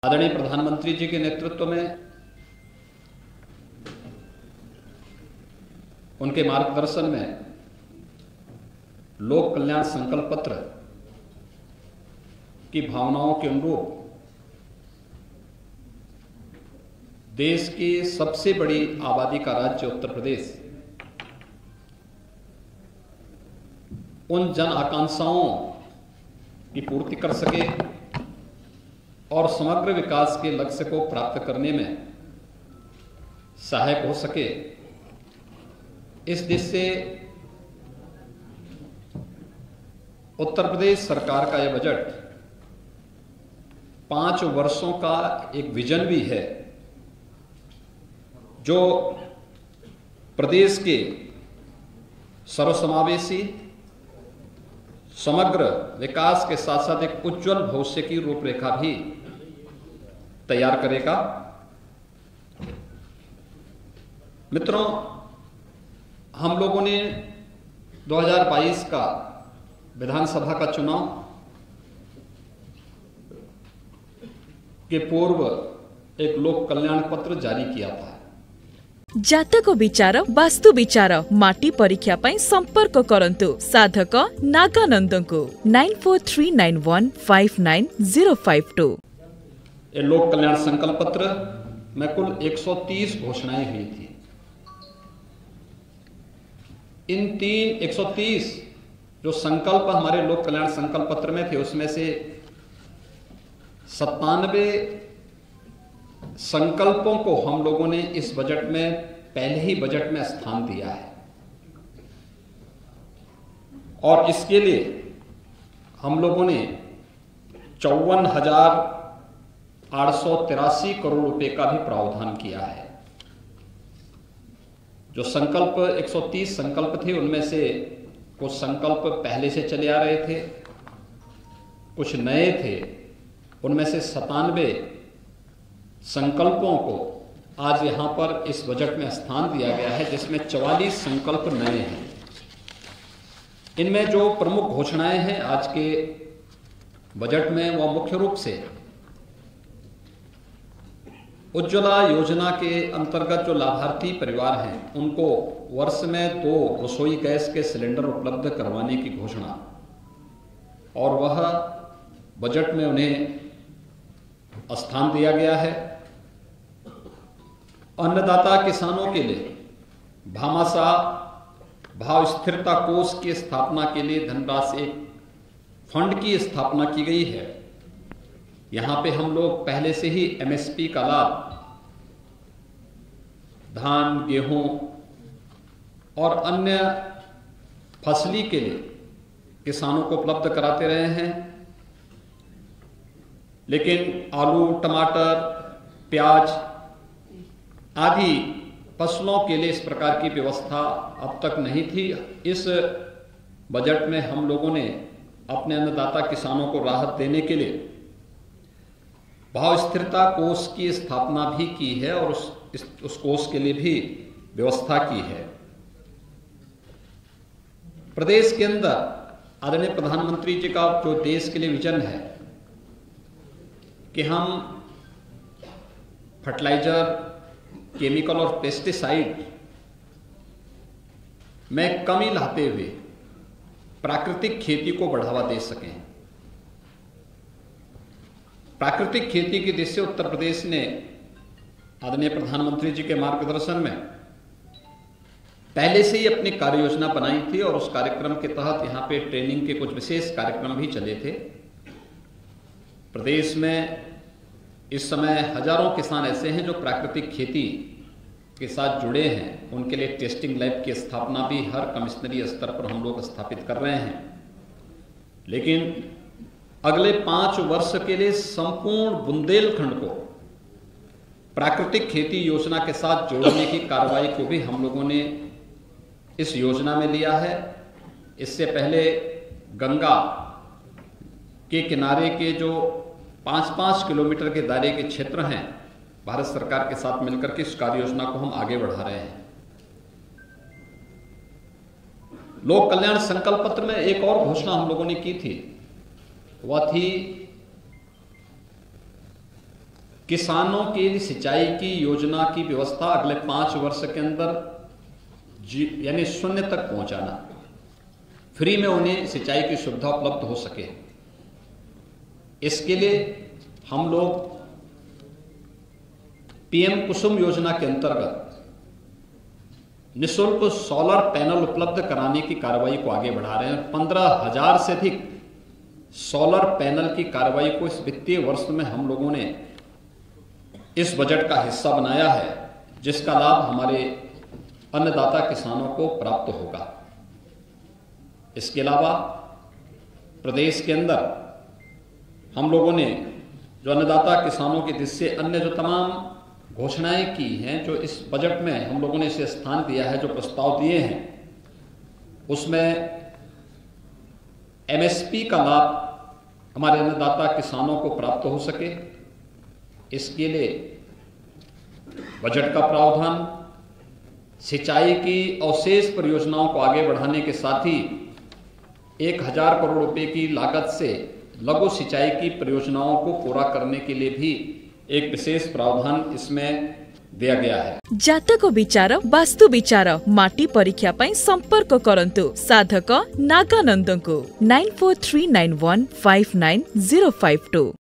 आदरणीय प्रधानमंत्री जी के नेतृत्व में, उनके मार्गदर्शन में लोक कल्याण संकल्प पत्र की भावनाओं के अनुरूप देश की सबसे बड़ी आबादी का राज्य उत्तर प्रदेश उन जन आकांक्षाओं की पूर्ति कर सके और समग्र विकास के लक्ष्य को प्राप्त करने में सहायक हो सके, इस दिशा से उत्तर प्रदेश सरकार का यह बजट 5 वर्षों का एक विजन भी है, जो प्रदेश के सर्वसमावेशी समग्र विकास के साथ साथ एक उज्जवल भविष्य की रूपरेखा भी तैयार करेगा। मित्रों, हम लोगों ने 2022 का विधानसभा का चुनाव के पूर्व एक लोक कल्याण पत्र जारी किया था। जातक विचार वास्तु विचार माटी परीक्षा पाई संपर्क करंतु साधक नागानंद को 9439159052। ये लोक कल्याण संकल्प पत्र में कुल 130 घोषणाएं हुई थी। इन 130 जो संकल्प हमारे लोक कल्याण संकल्प पत्र में थे, उसमें से 97 संकल्पों को हम लोगों ने इस बजट में पहले ही बजट में स्थान दिया है और इसके लिए हम लोगों ने 54,883 करोड़ रुपए का भी प्रावधान किया है। जो संकल्प 130 संकल्प थे, उनमें से कुछ संकल्प पहले से चले आ रहे थे, कुछ नए थे। उनमें से 97 संकल्पों को आज यहां पर इस बजट में स्थान दिया गया है, जिसमें 44 संकल्प नए हैं। इनमें जो प्रमुख घोषणाएं हैं आज के बजट में, वह मुख्य रूप से उज्ज्वला योजना के अंतर्गत जो लाभार्थी परिवार हैं, उनको वर्ष में 2 रसोई गैस के सिलेंडर उपलब्ध करवाने की घोषणा, और वह बजट में उन्हें स्थान दिया गया है। अन्नदाता किसानों के लिए भामाशाह भाव स्थिरता कोष की स्थापना के लिए धनराशि फंड की स्थापना की गई है। यहां पे हम लोग पहले से ही एमएसपी का लाभ धान, गेहूं और अन्य फसली के लिए किसानों को उपलब्ध कराते रहे हैं, लेकिन आलू, टमाटर, प्याज आदि फसलों के लिए इस प्रकार की व्यवस्था अब तक नहीं थी। इस बजट में हम लोगों ने अपने अन्नदाता किसानों को राहत देने के लिए भाव स्थिरता कोष की स्थापना भी की है और उस कोष के लिए भी व्यवस्था की है। प्रदेश के अंदर आदरणीय प्रधानमंत्री जी का जो देश के लिए विजन है कि हम फर्टिलाइजर, केमिकल और पेस्टिसाइड में कमी लाते हुए प्राकृतिक खेती को बढ़ावा दे सकें। प्राकृतिक खेती की दिशा से उत्तर प्रदेश ने आदरणीय प्रधानमंत्री जी के मार्गदर्शन में पहले से ही अपनी कार्य योजना बनाई थी और उस कार्यक्रम के तहत यहां पे ट्रेनिंग के कुछ विशेष कार्यक्रम भी चले थे। प्रदेश में इस समय हजारों किसान ऐसे हैं जो प्राकृतिक खेती के साथ जुड़े हैं। उनके लिए टेस्टिंग लैब की स्थापना भी हर कमिश्नरी स्तर पर हम लोग स्थापित कर रहे हैं। लेकिन अगले 5 वर्ष के लिए संपूर्ण बुंदेलखंड को प्राकृतिक खेती योजना के साथ जोड़ने की कार्रवाई को भी हम लोगों ने इस योजना में लिया है। इससे पहले गंगा के किनारे के जो 5-5 किलोमीटर के दायरे के क्षेत्र हैं, भारत सरकार के साथ मिलकर के इस कार्य योजना को हम आगे बढ़ा रहे हैं। लोक कल्याण संकल्प पत्र में एक और घोषणा हम लोगों ने की थी, वह थी किसानों के लिए सिंचाई की योजना की व्यवस्था अगले 5 वर्ष के अंदर यानी 0 तक पहुंचाना, फ्री में उन्हें सिंचाई की सुविधा उपलब्ध हो सके। इसके लिए हम लोग पीएम कुसुम योजना के अंतर्गत निःशुल्क सोलर पैनल उपलब्ध कराने की कार्रवाई को आगे बढ़ा रहे हैं। 15,000 से अधिक सोलर पैनल की कार्रवाई को इस वित्तीय वर्ष में हम लोगों ने इस बजट का हिस्सा बनाया है, जिसका लाभ हमारे अन्नदाता किसानों को प्राप्त होगा। इसके अलावा प्रदेश के अंदर हम लोगों ने जो अन्नदाता किसानों के हिस्से अन्य जो तमाम घोषणाएं की हैं, जो इस बजट में हम लोगों ने इसे स्थान दिया है, जो प्रस्ताव दिए हैं, उसमें एमएसपी का लाभ हमारे अन्नदाता किसानों को प्राप्त हो सके, इसके लिए बजट का प्रावधान सिंचाई की अवशेष परियोजनाओं को आगे बढ़ाने के साथ ही 1,000 करोड़ रुपए की लागत से लघु सिंचाई की परियोजनाओं को पूरा करने के लिए भी एक विशेष प्रावधान इसमें दिया गया है। जातक विचार, वास्तु विचार, माटी परीक्षा पई संपर्क करंतु साधक नागानंद को 9439159052।